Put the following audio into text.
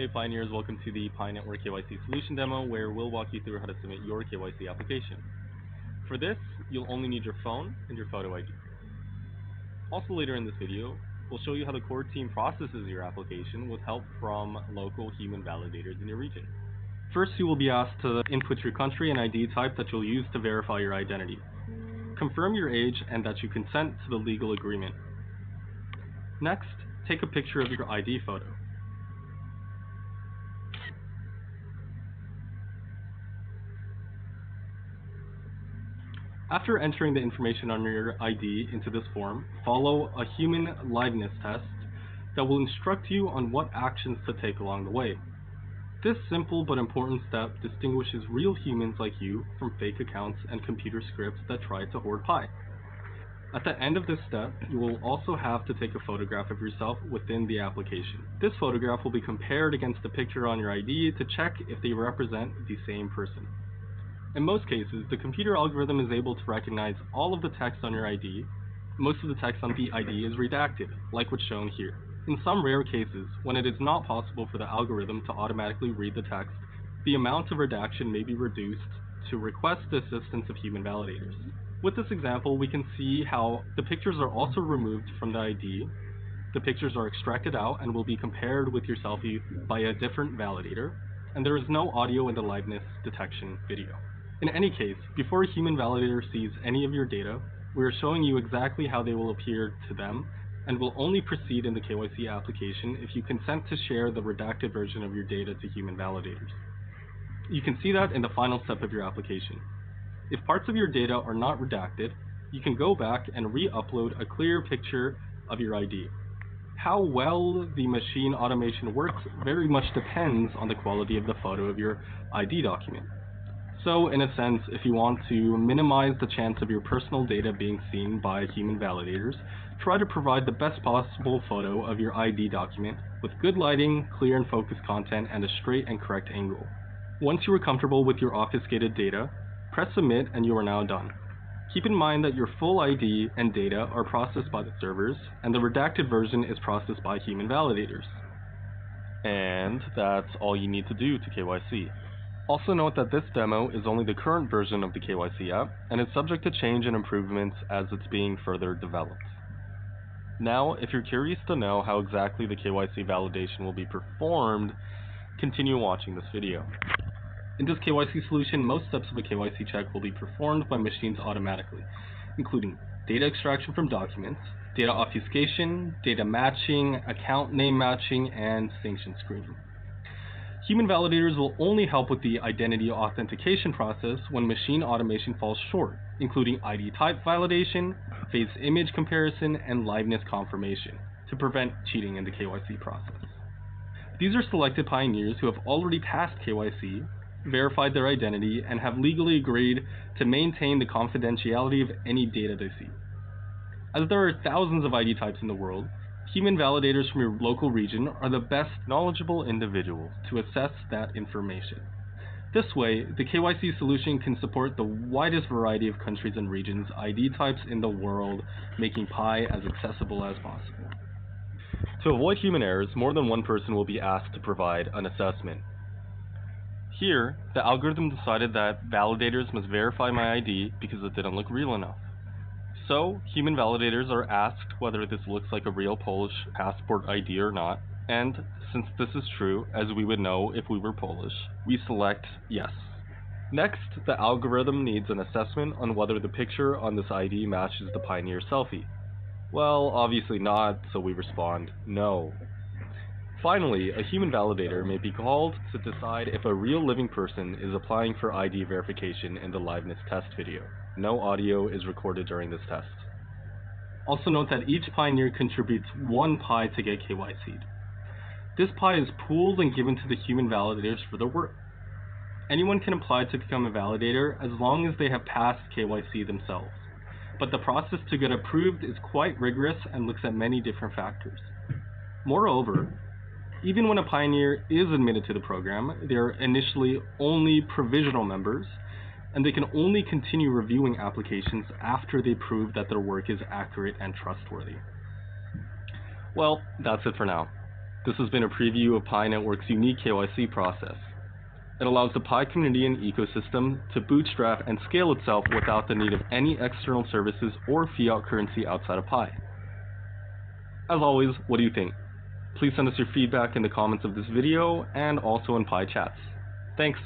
Hey Pioneers, welcome to the Pi Network KYC solution demo where we'll walk you through how to submit your KYC application. For this, you'll only need your phone and your photo ID. Also later in this video, we'll show you how the core team processes your application with help from local human validators in your region. First, you will be asked to input your country and ID type that you'll use to verify your identity. Confirm your age and that you consent to the legal agreement. Next, take a picture of your ID photo. After entering the information on your ID into this form, follow a human liveness test that will instruct you on what actions to take along the way. This simple but important step distinguishes real humans like you from fake accounts and computer scripts that try to hoard Pi. At the end of this step, you will also have to take a photograph of yourself within the application. This photograph will be compared against the picture on your ID to check if they represent the same person. In most cases, the computer algorithm is able to recognize all of the text on your ID. Most of the text on the ID is redacted, like what's shown here. In some rare cases, when it is not possible for the algorithm to automatically read the text, the amount of redaction may be reduced to request the assistance of human validators. With this example, we can see how the pictures are also removed from the ID. The pictures are extracted out and will be compared with your selfie by a different validator, and there is no audio in the liveness detection video. In any case, before a human validator sees any of your data, we are showing you exactly how they will appear to them and will only proceed in the KYC application if you consent to share the redacted version of your data to human validators. You can see that in the final step of your application. If parts of your data are not redacted, you can go back and re-upload a clear picture of your ID. How well the machine automation works very much depends on the quality of the photo of your ID document. So, in a sense, if you want to minimize the chance of your personal data being seen by human validators, try to provide the best possible photo of your ID document with good lighting, clear and focused content, and a straight and correct angle. Once you are comfortable with your obfuscated data, press submit and you are now done. Keep in mind that your full ID and data are processed by the servers, and the redacted version is processed by human validators. And that's all you need to do to KYC. Also note that this demo is only the current version of the KYC app, and is subject to change and improvements as it's being further developed. Now, if you're curious to know how exactly the KYC validation will be performed, continue watching this video. In this KYC solution, most steps of a KYC check will be performed by machines automatically, including data extraction from documents, data obfuscation, data matching, account name matching, and sanction screening. Human validators will only help with the identity authentication process when machine automation falls short, including ID type validation, face image comparison, and liveness confirmation, to prevent cheating in the KYC process. These are selected pioneers who have already passed KYC, verified their identity, and have legally agreed to maintain the confidentiality of any data they see. As there are thousands of ID types in the world, human validators from your local region are the best knowledgeable individuals to assess that information. This way, the KYC solution can support the widest variety of countries and regions' ID types in the world, making Pi as accessible as possible. To avoid human errors, more than one person will be asked to provide an assessment. Here, the algorithm decided that validators must verify my ID because it didn't look real enough. So, human validators are asked whether this looks like a real Polish passport ID or not, and since this is true, as we would know if we were Polish, we select yes. Next, the algorithm needs an assessment on whether the picture on this ID matches the Pioneer selfie. Well, obviously not, so we respond no. Finally, a human validator may be called to decide if a real living person is applying for ID verification in the liveness test video. No audio is recorded during this test. Also note that each pioneer contributes 1 Pi to get KYC'd. This Pi is pooled and given to the human validators for their work. Anyone can apply to become a validator as long as they have passed KYC themselves, but the process to get approved is quite rigorous and looks at many different factors. Moreover, even when a pioneer is admitted to the program, they are initially only provisional members, and they can only continue reviewing applications after they prove that their work is accurate and trustworthy. Well, that's it for now. This has been a preview of Pi Network's unique KYC process. It allows the Pi community and ecosystem to bootstrap and scale itself without the need of any external services or fiat currency outside of Pi. As always, what do you think? Please send us your feedback in the comments of this video and also in Pi chats. Thanks!